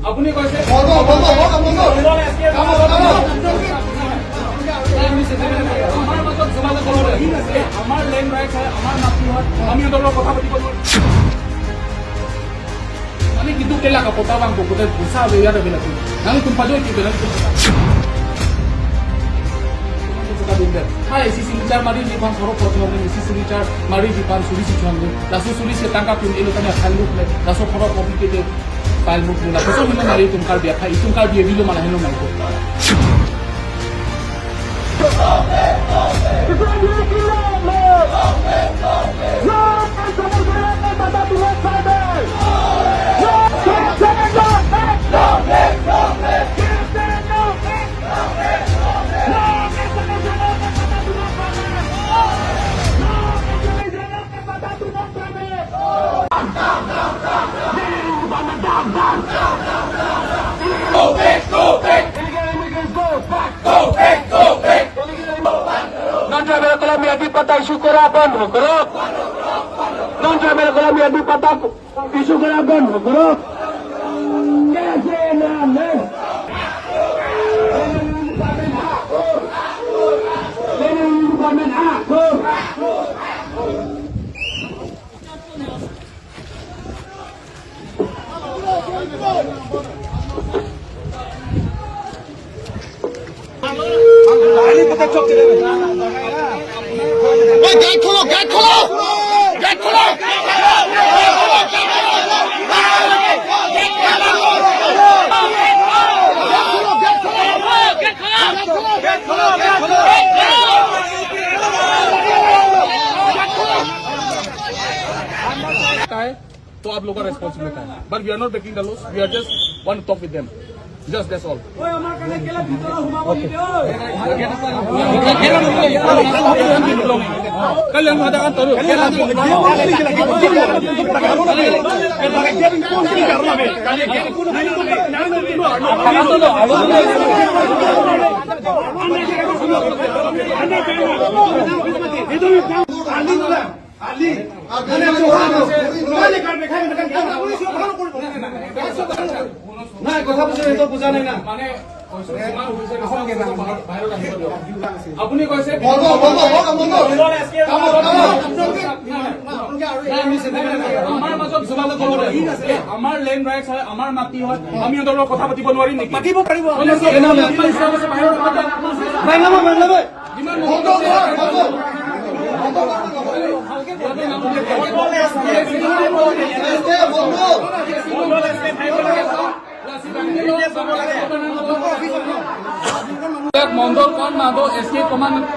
আপুনি কৈছে আমাৰ মাজত যোগাযোগ কৰিব আমাৰ লেণ্ড ৰাইটছ হয় আমাৰ মাটি হয় আমি সিহঁতৰ লগত কথা পাতিব নোৱাৰো মানে কিন্তু কেলা kapota bang kapota bisa ya ada bilang nanti tempat itu bilang hai sisi militar mari di bang korok korok ini sisi militar mari di bang suri si cuang langsung suri si tangkap pun itu kan ya kalu langsung korok korok itu file book na so hino mari tumkar biya khai tumkar biya bilo mana hino mai ko Non-tribal Colombia di patah isu keraban hukum. Non-tribal Colombia di patah isu keraban hukum. Get खोलो get खोलो get खोलो तो आप लोगों का responsibility है but we are not breaking the laws we are just want to talk with them just that's all kalian mengatakan terus নাই কথা বুঝা বুঝা নাই না মানে আপুনি কৈছে আমাৰ মাজত যোগাযোগ কৰিব আমাৰ লেণ্ড ৰাইটছ হয় আমাৰ মাটি হয় আমি সিহঁতৰ লগত কথা পাতিব নোৱাৰিম নেকি পাতিব পাৰিব মন্ডল কন মাদো এসকে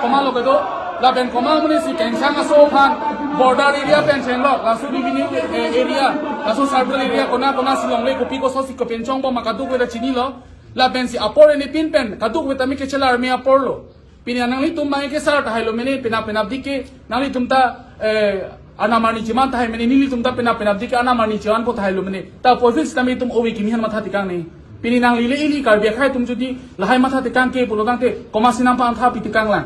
কমা লগেদো লা বেন কমা মানে সি কেনসাং আসো খান বর্ডার এরিয়া পেনশন লক লাসু বিবিনি এরিয়া লাসু সার্কেল এরিয়া কোনা কোনা সিলং লে কপি কোসো সি পেনচং ব makaduk weda chini lo la ben si apor ni pin pen kaduk weta mi ke chela army apor lo pinanang li tum mai ke sar ta hailo mene pina dike nali tumta anamani jiman ta hai mene nili tumta pina dike anamani jiman ko ta hailo mene ta profit tami tum owi kimi han matha tikang nei pini nang lile ili kar bia khai tum judi lahai matha tikang ke pulo dang te komasinam pa antha pitikang lang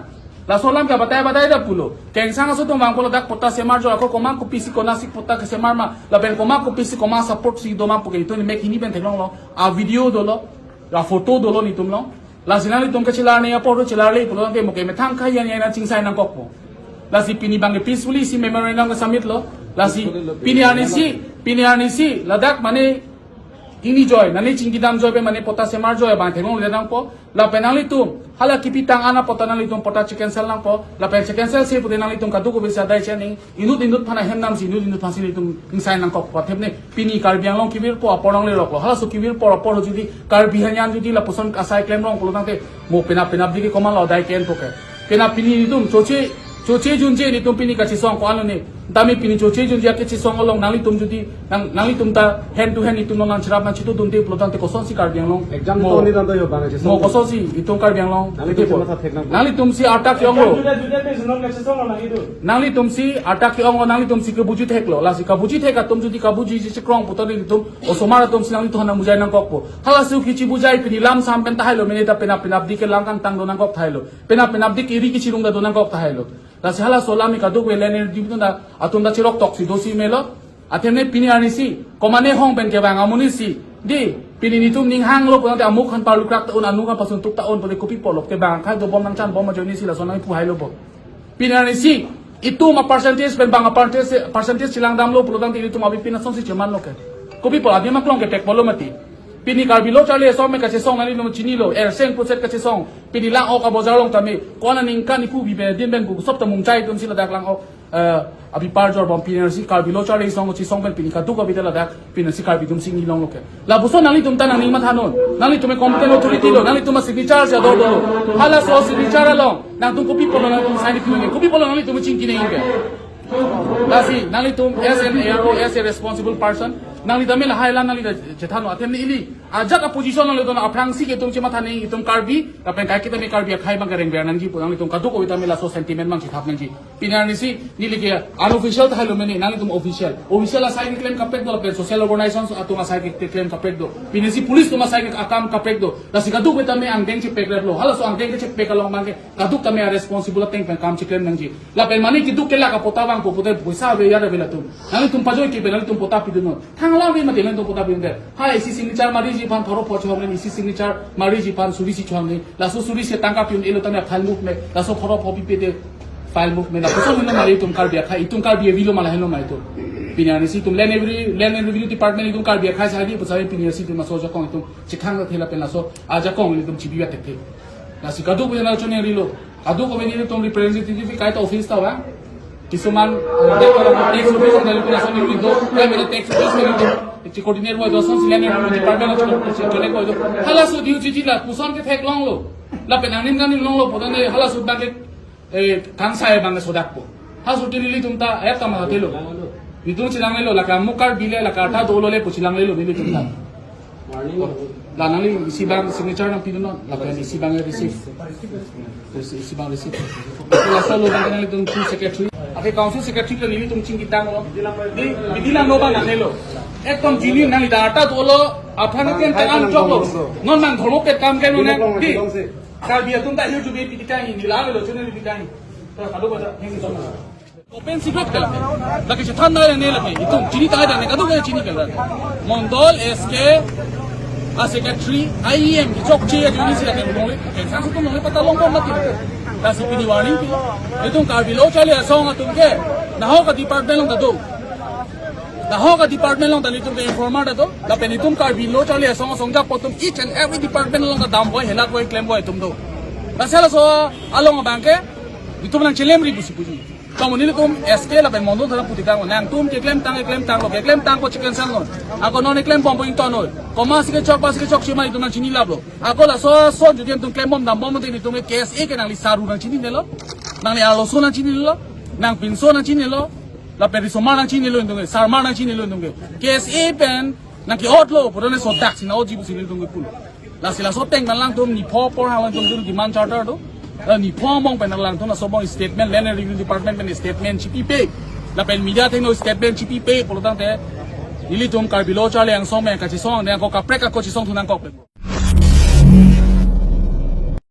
la solam ka batai da pulo kengsang aso tum bangko dak pota semar jo ako koma ko pisi kona sik pota ke semar ma la ben koma ko pisi koma support si doma puke to ni mek hini ben thelong lo a video dolo la photo dolo ni tum lo la sinali tum ke chilar ne apo ro chilar le pulo ke moke me thang khai yan yan chingsai nang kok po la si pini bang peacefully si memorandum ka submit lo la si pini anisi la dak mane ini joy nani cingkidam joy pe mane pota semar joy bang thengong le dang po la penali tum hala kipitang ana pota nali tum pota chicken cell nang po la pen chicken cell se pude nali tum kadu ko bisa dai chani inut phana hem nam si inut phasi le tum insai nang kok po thepne pini kar biang long kibir po aporang le rok lo hala su kibir por judi kar bihanyan judi la poson asai claim rong ko tang te mo pena digi komal lo dai ken poke pena pini tum choche junje ni tum pini ka chisong ko anu ne dami pini choche junje ke chisong long nali tum judi nali tum ta hand to hand itum nang chirap na chitu tum te plotan te koson si kar biang long exam to ni dan do yo bang mo koson si itum kar biang long nali tum si atak yong lo nali tum si atak yong lo nali tum si ke buji thek lo la si ka buji thek ka tum judi ka buji si krong putani tum osomara tum si nali to na mujai nang kok po hala su ki chi bujai pini lam sam pen ta hailo mene ta pena di ke lang kang tang do nang kok thailo pena di ke ri ki chirung da do nang kok thailo la si hala solami ka do welene dibunda atunda chirok tok si dosi melo athemne pini arnisi komane hong ben ke bang amunisi di pini ni tum ning hang lo pon te amuk khan palu krak ta on anu kan pasun tuk ta on pon kopi polok te bang kha do bom nang chan bom ma joini si la sonai pu hai lo bo pini arnisi itu ma percentage ben bang percentage silang dam lo pulodang ti itu ma bi pina son si cheman lo ke kopi pol adi ma klong ke tek bolo mati pini karbilo chale so me ka che song nali no chini lo er seng puset ka che song pini lang o ka bozar long tami kona ning kan ipu bi be din ben gu sop ta mung chai tun sila dak lang o abi par jor bom pini si karbilo chale song chi song ben pini ka du ka bi la dak pini si karbi dum sing long lo ke la buso nali tum ta nang ning ma thanon nali tume competent authority lo nali tuma signature ja do do hala so signature long nang tum kopi polo nang tum sign pi kopi polo nali tum ching ki nei ke lasi nali tum as an ARO as a responsible person nang lidame la haila nang lida jethano athem ni ili ajak a position nang lidona aprang si ke tum chima thani itum karbi tapen kai kita me karbi khai bang gareng berang ji pudang litum kadu ko itame la so sentiment mang chithap nang ji pinar ni si ni ligi unofficial thalo meni nang litum official la sai claim kapek do la social organizations atuma sai claim kapek do pinisi police tuma sai akam kapek do la si kadu ko itame ang deng chi pek lo hala so ang deng che pek along mang ke kadu kame responsible teng pen kam chi claim nang ji la pen mani ki du ke la ka pota bang ko putai puisa be ya be la tum nang litum pajoi ki be nang litum pota pi do thangla be ma de litum pota pi de ha isi signature mari ji pan thoro pocho हमने इसी सिग्नेचर मारी जी पान सुरी सी छांगे लासो सुरी से टांका पिउन एलो तने फाइल मुव में लासो खरो फबी पे दे फाइल मुव में लासो न मारी तुम कार बिया खाई तुम कार बिया विलो माला हेनो माई तो पिनानी सी तुम लैंड एवरी डिपार्टमेंट तुम कार बिया खाई सादी बसावे पिनिया सी तुम सोजा कों तुम चिखांग थेला पे लासो आजा कों तुम चिबिया तक लासी कादो को ना चने रिलो कादो को बेनी तुम रिप्रेजेंटेटिव काय तो ऑफिस तावा किसुमान टेक्स ऑफिस नल को लासो नि दो काय मेरे टेक्स ऑफिस में ci coordinate wa do son silene no department of ci kone ko do hala su diu ci la puson ke thek long lo la pe nanin ganin long lo podan ne hala su ba ke kan sai bang so dak po ha su ti li tum ta et ta ma te lo ni tum ci lang lo la ka mukar bile la ka ta do lo le pu ci lang lo ni tum ta la nang li si bang signature ng pinuno la ka ni si bang receive si bang receive la solo bang nang li tum secretary ate council secretary ka ni tum ching kitang lo di bidilang lo ba nang lo एकदम जिनी नाली डाटा दोलो आपने केन तंग जोलो नॉन मान धर्मो पे काम केनो ने दी काल बिया तुम ता हिउ जुबे पिटिकाई निला लो चने पिटिकाई तो कादो बजा हेंगी जोना ओपन सीक्रेट कला लगे छ थान ने लगे इतुम जिनी ता ने कादो के जिनी कला मंडल एसके आ सेक्रेटरी आईएम की चोक चे जुनी से के मोले कैसा से तुम ने पता लोंग मत तासी पिनी वार्निंग की तुम काल बिलो चले सोंग तुम के ना हो का डिपार्टमेंट लोंग दो the whole department long tali tum ke informer da to la penitum kar bilo chale song song ja potum each and every department long da dam boy hela boy claim boy tum do la sala so along bank itum nang chelem ri busi buji kamu ni tum sk la pen mondo thara putika nang tum ke claim tang lo ke claim tang ko chicken sang non ako non claim bom point no koma sike chok pas ke chok chima itum nang chini lablo ako la so judien tum claim bom dam bom te ni tum ke case e ke nang li saru nang chini ne lo nang li alo so nang chini lo nang pinso nang chini lo la periso mana chini lo ndonge sar mana chini lo ndonge kes e pen na ki otlo porone so tax na oji busi ndonge pul la sila so teng lang tum ni pho por halan tum du demand charter do ni pho mong pen lang tum na so bong statement land review department pen statement chipi pe la pen media thing no statement chipi pe por lo tanto nili tum kar bilo chale ang song men ka chi song ne ko ka prek ko chi song thu nang ko